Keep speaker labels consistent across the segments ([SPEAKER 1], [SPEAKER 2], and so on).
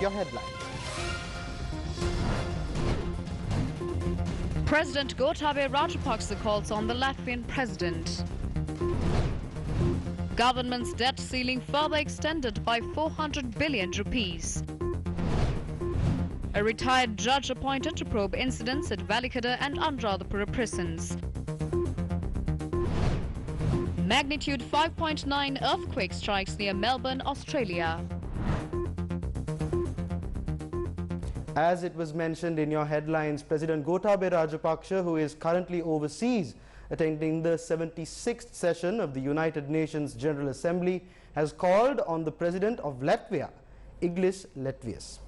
[SPEAKER 1] Your headlines.
[SPEAKER 2] President Gotabaya Rajapaksa calls on the Latvian president. Government's debt ceiling further extended by 400 billion rupees. A retired judge appointed to probe incidents at Valikada and Anuradhapura prisons. Magnitude 5.9 earthquake strikes near Melbourne, Australia.
[SPEAKER 1] As it was mentioned in your headlines, President Gotabaya Rajapaksa, who is currently overseas attending the 76th session of the United Nations General Assembly, has called on the President of Latvia, Iglis Latvius.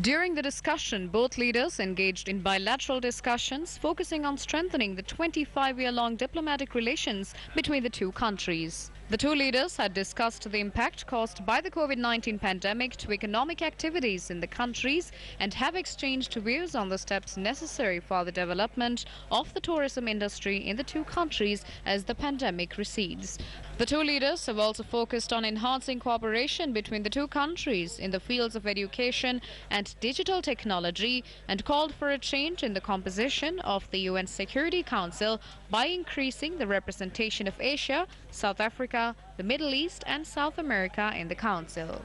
[SPEAKER 2] During the discussion, both leaders engaged in bilateral discussions focusing on strengthening the 25-year-long diplomatic relations between the two countries. The two leaders had discussed the impact caused by the COVID-19 pandemic to economic activities in the countries and have exchanged views on the steps necessary for the development of the tourism industry in the two countries as the pandemic recedes. The two leaders have also focused on enhancing cooperation between the two countries in the fields of education and digital technology and called for a change in the composition of the UN Security Council by increasing the representation of Asia, South Africa, the Middle East and South America in the Council.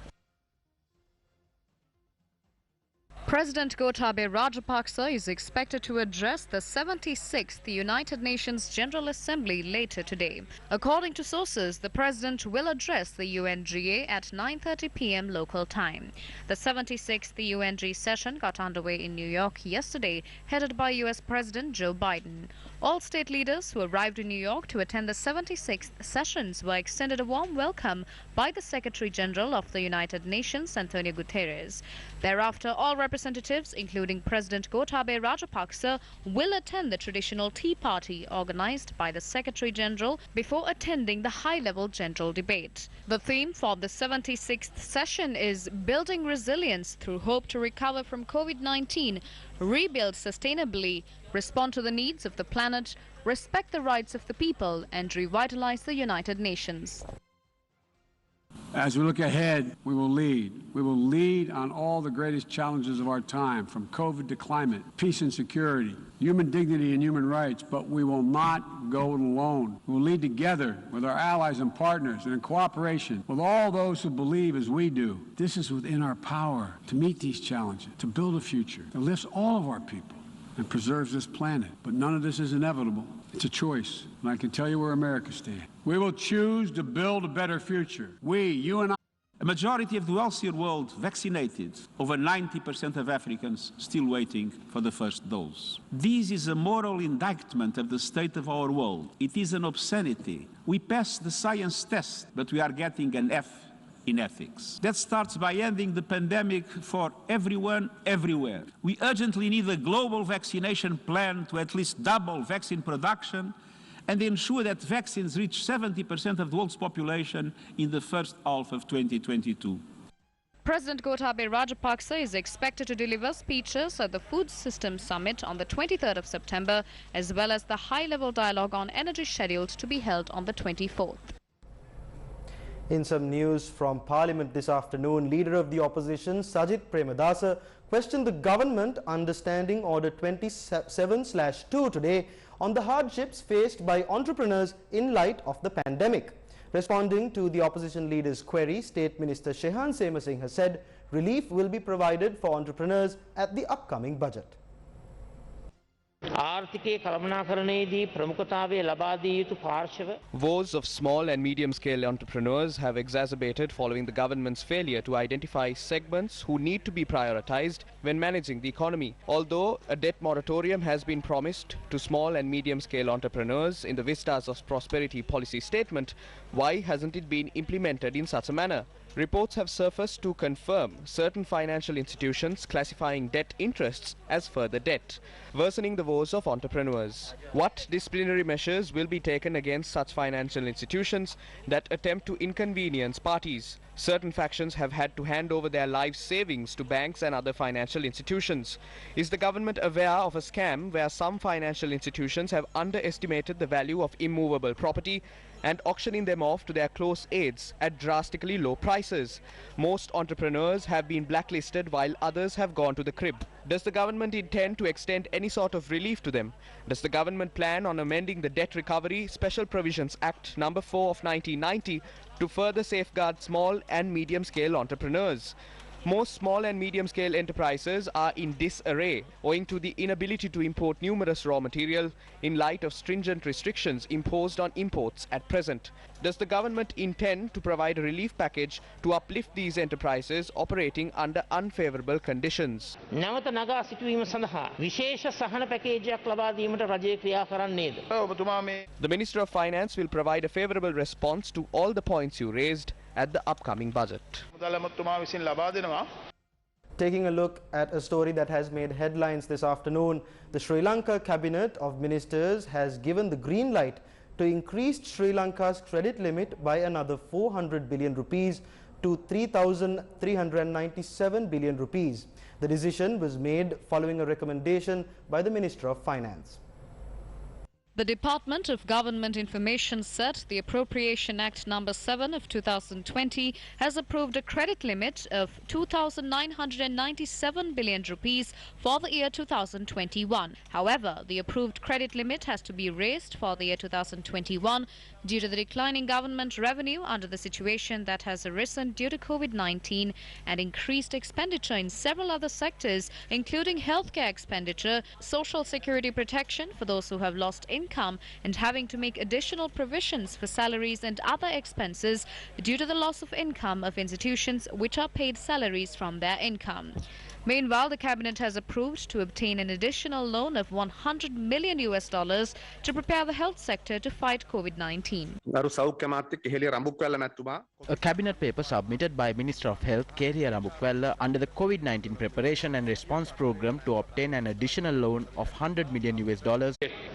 [SPEAKER 2] President Gotabaya Rajapaksa is expected to address the 76th United Nations General Assembly later today. According to sources, the president will address the UNGA at 9:30 p.m. local time. The 76th UNG session got underway in New York yesterday, headed by US President Joe Biden. All state leaders who arrived in New York to attend the 76th sessions were extended a warm welcome by the Secretary General of the United Nations, Antonio Guterres. Thereafter, all representatives, including President Gotabaya Rajapaksa, will attend the traditional tea party organized by the Secretary General before attending the high-level general debate. The theme for the 76th session is Building Resilience through Hope to Recover from COVID-19, Rebuild Sustainably, Respond to the Needs of the Planet, Respect the Rights of the People, and Revitalize the United Nations.
[SPEAKER 3] As we look ahead, we will lead. We will lead on all the greatest challenges of our time, from COVID to climate, peace and security, human dignity and human rights, but we will not go it alone. We will lead together with our allies and partners and in cooperation with all those who believe as we do. This is within our power to meet these challenges, to build a future that lifts all of our people and preserves this planet. But none of this is inevitable. It's a choice, and I can tell you where America stands. We will choose to build a better future. We, you and I.
[SPEAKER 4] A majority of the wealthier world vaccinated, over 90% of Africans still waiting for the first dose. This is a moral indictment of the state of our world. It is an obscenity. We passed the science test, but we are getting an F in ethics. That starts by ending the pandemic for everyone, everywhere. We urgently need a global vaccination plan to at least double vaccine production and ensure that vaccines reach 70% of the world's population in the first half of 2022.
[SPEAKER 2] President Gotabaya Rajapaksa is expected to deliver speeches at the Food Systems Summit on the 23rd of September, as well as the high-level dialogue on energy scheduled to be held on the 24th.
[SPEAKER 1] In some news from Parliament this afternoon, Leader of the Opposition, Sajit Premadasa, questioned the government understanding Order 27/2 today on the hardships faced by entrepreneurs in light of the pandemic. Responding to the opposition leader's query, State Minister Shehan Semasinghe has said relief will be provided for entrepreneurs at the upcoming budget.
[SPEAKER 5] Woes of small and medium-scale entrepreneurs have exacerbated following the government's failure to identify segments who need to be prioritized when managing the economy. Although a debt moratorium has been promised to small and medium-scale entrepreneurs in the Vistas of Prosperity policy statement, why hasn't it been implemented in such a manner? Reports have surfaced to confirm certain financial institutions classifying debt interests as further debt, worsening the woes of entrepreneurs. What disciplinary measures will be taken against such financial institutions that attempt to inconvenience parties? Certain factions have had to hand over their life savings to banks and other financial institutions. Is the government aware of a scam where some financial institutions have underestimated the value of immovable property and auctioning them off to their close aides at drastically low prices. Most entrepreneurs have been blacklisted while others have gone to the crib. Does the government intend to extend any sort of relief to them? Does the government plan on amending the Debt Recovery Special Provisions Act No. 4 of 1990 to further safeguard small and medium-scale entrepreneurs? Most small and medium-scale enterprises are in disarray owing to the inability to import numerous raw material in light of stringent restrictions imposed on imports at present. Does the government intend to provide a relief package to uplift these enterprises operating under unfavourable conditions?
[SPEAKER 6] නැවත නගා සිටුවීම සඳහා විශේෂ සහන පැකේජයක් ලබා දීමට රජය ක්‍රියා කරන්නේද?
[SPEAKER 5] The Minister of Finance will provide a favourable response to all the points you raised at the upcoming budget.
[SPEAKER 1] Taking a look at a story that has made headlines this afternoon, the Sri Lanka Cabinet of Ministers has given the green light to increase Sri Lanka's credit limit by another 400 billion rupees to 3,397 billion rupees. The decision was made following a recommendation by the Minister of Finance.
[SPEAKER 2] The Department of Government Information said the Appropriation Act No. 7 of 2020 has approved a credit limit of 2,997 billion rupees for the year 2021. However, the approved credit limit has to be raised for the year 2021 due to the declining government revenue under the situation that has arisen due to COVID-19 and increased expenditure in several other sectors, including healthcare expenditure, social security protection for those who have lost income, and having to make additional provisions for salaries and other expenses due to the loss of income of institutions which are paid salaries from their income. Meanwhile, the cabinet has approved to obtain an additional loan of $100 million to prepare the health sector to fight COVID-19.
[SPEAKER 7] A cabinet paper submitted by Minister of Health Keriya Rambukwella under the COVID-19 preparation and response program to obtain an additional loan of $100 million.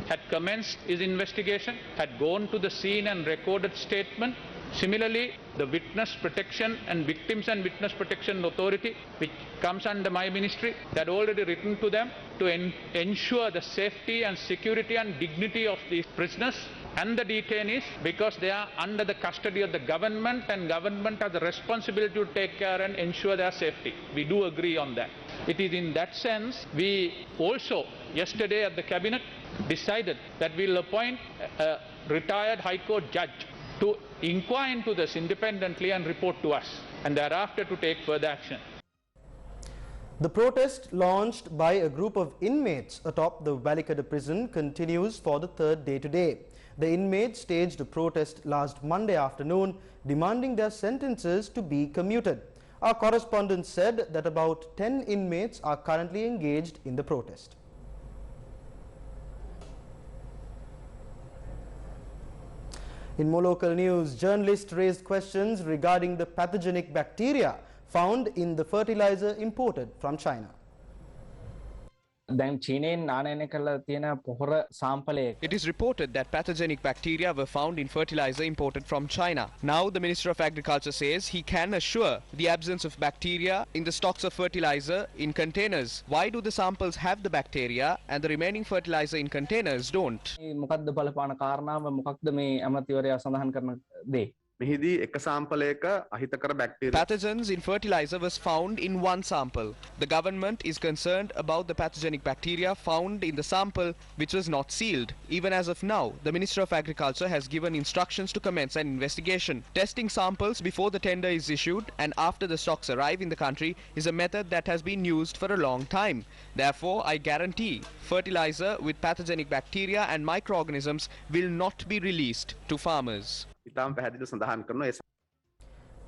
[SPEAKER 8] Had commenced his investigation, had gone to the scene and recorded statement. Similarly, the Witness Protection and Victims and Witness Protection Authority, which comes under my ministry, had already written to them to ensure the safety and security and dignity of these prisoners and the detainees, because they are under the custody of the government, and government has the responsibility to take care and ensure their safety. We do agree on that. It is in that sense we also yesterday at the cabinet decided that we will appoint a retired High Court judge to inquire into this independently and report to us, and thereafter to take further action.
[SPEAKER 1] The protest launched by a group of inmates atop the Balikada prison continues for the third day today. The inmates staged a protest last Monday afternoon demanding their sentences to be commuted. Our correspondent said that about 10 inmates are currently engaged in the protest. In more local news, journalists raised questions regarding the pathogenic bacteria found in the fertilizer imported from China.
[SPEAKER 5] It is reported that pathogenic bacteria were found in fertilizer imported from China. Now the Minister of Agriculture says he can assure the absence of bacteria in the stocks of fertilizer in containers. Why do the samples have the bacteria and the remaining fertilizer in containers don't? Pathogens in fertilizer was found in one sample. The government is concerned about the pathogenic bacteria found in the sample which was not sealed. Even as of now, the Minister of Agriculture has given instructions to commence an investigation. Testing samples before the tender is issued and after the stocks arrive in the country is a method that has been used for a long time. Therefore, I guarantee fertilizer with pathogenic bacteria and microorganisms will not be released to farmers.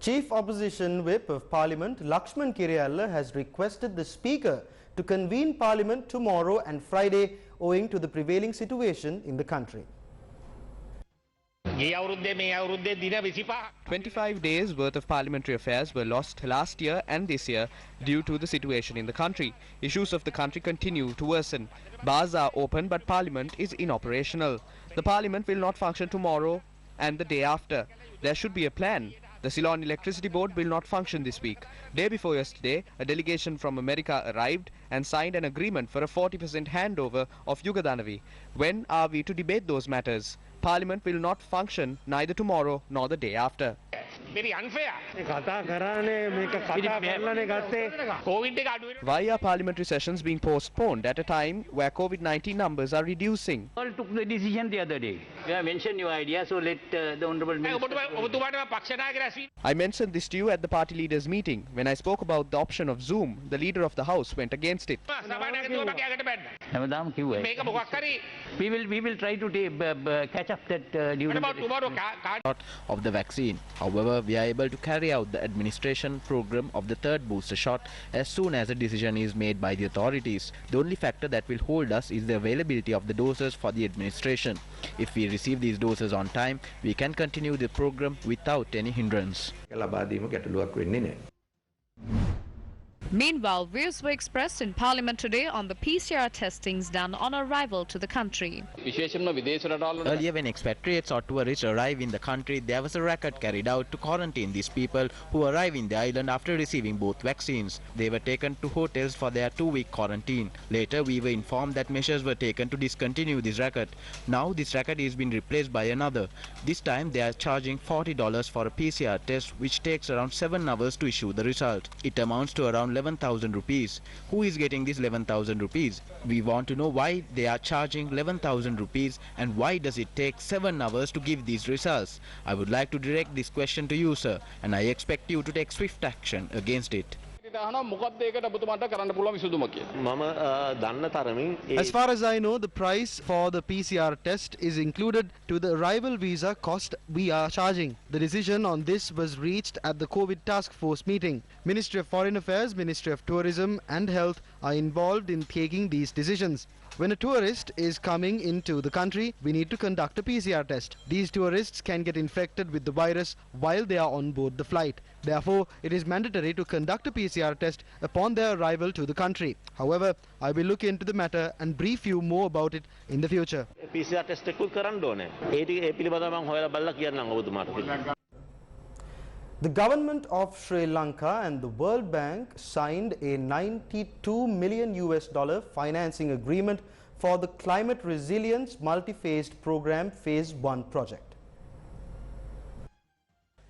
[SPEAKER 1] Chief Opposition Whip of Parliament Lakshman Kiriyalla has requested the Speaker to convene Parliament tomorrow and Friday owing to the prevailing situation in the country.
[SPEAKER 5] 25 days worth of parliamentary affairs were lost last year and this year due to the situation in the country. Issues of the country continue to worsen. Bars are open but Parliament is inoperational. The Parliament will not function tomorrow and the day after. There should be a plan. The Ceylon Electricity Board will not function this week. Day before yesterday, a delegation from America arrived and signed an agreement for a 40% handover of Yugadanavi. When are we to debate those matters? Parliament will not function neither tomorrow nor the day after.
[SPEAKER 6] Very unfair.
[SPEAKER 5] Why are parliamentary sessions being postponed at a time where COVID-19 numbers are reducing?
[SPEAKER 9] All took the decision the other day. You have mentioned your idea, so let the Honourable Minister...
[SPEAKER 5] I mentioned this to you at the party leaders' meeting. When I spoke about the option of Zoom, the leader of the House went against it.
[SPEAKER 9] We will try to catch up that during
[SPEAKER 7] of the vaccine. However, we are able to carry out the administration program of the third booster shot as soon as a decision is made by the authorities. The only factor that will hold us is the availability of the doses for the administration. If we receive these doses on time, we can continue the program without any hindrance.
[SPEAKER 2] Meanwhile, views were expressed in Parliament today on the PCR testings done on arrival to the country.
[SPEAKER 7] Earlier, when expatriates or tourists arrive in the country, there was a record carried out to quarantine these people who arrive in the island after receiving both vaccines. They were taken to hotels for their 2-week quarantine. Later, we were informed that measures were taken to discontinue this record. Now, this record is being replaced by another. This time, they are charging $40 for a PCR test, which takes around 7 hours to issue the result. It amounts to around 11,000 rupees. Who is getting this 11,000 rupees? We want to know why they are charging 11,000 rupees and why does it take 7 hours to give these results? I would like to direct this question to you, sir, and I expect you to take swift action against it.
[SPEAKER 1] As far as I know, the price for the PCR test is included to the arrival visa cost we are charging. The decision on this was reached at the COVID task force meeting. Ministry of Foreign Affairs, Ministry of Tourism and Health are involved in taking these decisions. When a tourist is coming into the country, we need to conduct a PCR test. These tourists can get infected with the virus while they are on board the flight. Therefore, it is mandatory to conduct a PCR test upon their arrival to the country. However, I will look into the matter and brief you more about it in the future.
[SPEAKER 6] PCR test
[SPEAKER 1] The government of Sri Lanka and the World Bank signed a $92 million financing agreement for the Climate Resilience Multi-Phased Program Phase 1 project.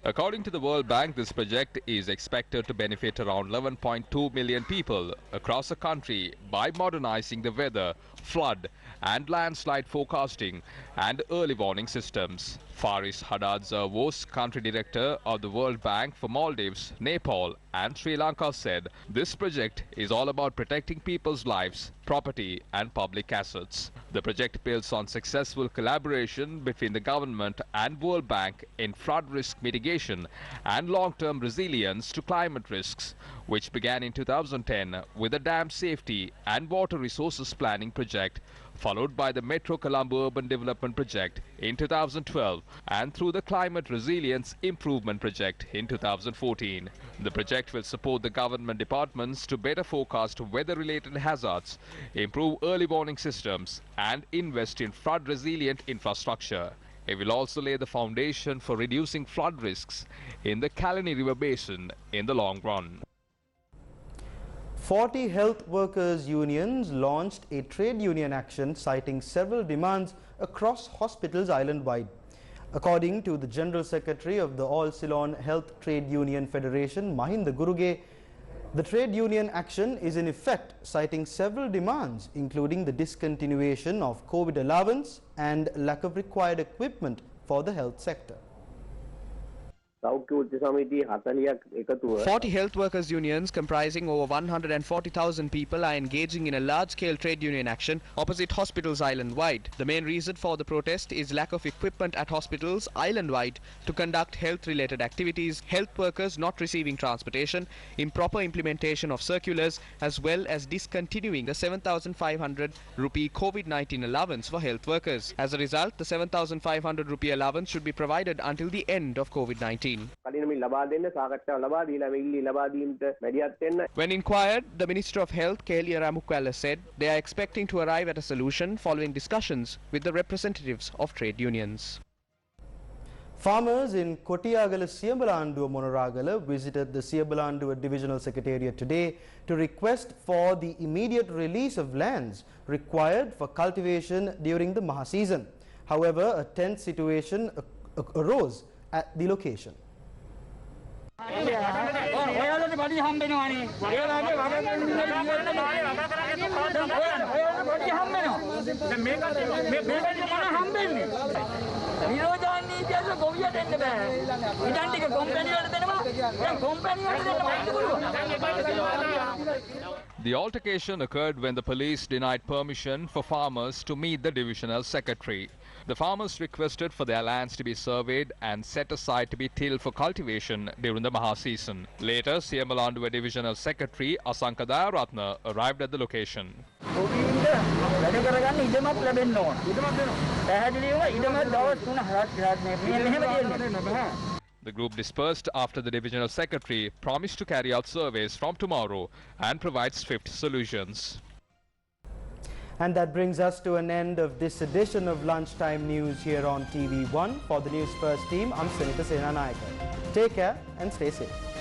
[SPEAKER 10] According to the World Bank, this project is expected to benefit around 11.2 million people across the country by modernizing the weather, flood and landslide forecasting and early warning systems. Faris Hadadzavos, country director of the World Bank for Maldives, Nepal and Sri Lanka, said this project is all about protecting people's lives, property and public assets. The project builds on successful collaboration between the government and World Bank in flood risk mitigation and long-term resilience to climate risks, which began in 2010 with the dam safety and water resources planning project, followed by the Metro Colombo Urban Development Project in 2012 and through the Climate Resilience Improvement Project in 2014. The project will support the government departments to better forecast weather-related hazards, improve early warning systems and invest in flood-resilient infrastructure. It will also lay the foundation for reducing flood risks in the Kalani River Basin in the long run.
[SPEAKER 1] 40 health workers' unions launched a trade union action citing several demands across hospitals island-wide. According to the General Secretary of the All Ceylon Health Trade Union Federation, Mahinda Guruge, the trade union action is in effect citing several demands, including the discontinuation of COVID allowance and lack of required equipment for the health sector.
[SPEAKER 5] 40 health workers unions comprising over 140,000 people are engaging in a large-scale trade union action opposite hospitals island-wide. The main reason for the protest is lack of equipment at hospitals island-wide to conduct health-related activities, health workers not receiving transportation, improper implementation of circulars, as well as discontinuing the 7,500 rupee COVID-19 allowance for health workers. As a result, the 7,500 rupee allowance should be provided until the end of COVID-19. When inquired, the Minister of Health, Kelia Ramukwala, said they are expecting to arrive at a solution following discussions with the representatives of trade unions.
[SPEAKER 1] Farmers in Kotiyagala Siyabalanduwa Monoragala visited the Siyabalanduwa Divisional Secretariat today to request for the immediate release of lands required for cultivation during the Maha season. However, a tense situation arose at the location.
[SPEAKER 10] The altercation occurred when the police denied permission for farmers to meet the divisional secretary. The farmers requested for their lands to be surveyed and set aside to be tilled for cultivation during the Maha season. Later, Siyabalanduwa Divisional Secretary Asanka Dayaratna arrived at the location. The group dispersed after the Divisional Secretary promised to carry out surveys from tomorrow and provide swift solutions.
[SPEAKER 1] And that brings us to an end of this edition of Lunchtime News here on TV1. For the News First team, I'm Sanita Senanayake. Take care and stay safe.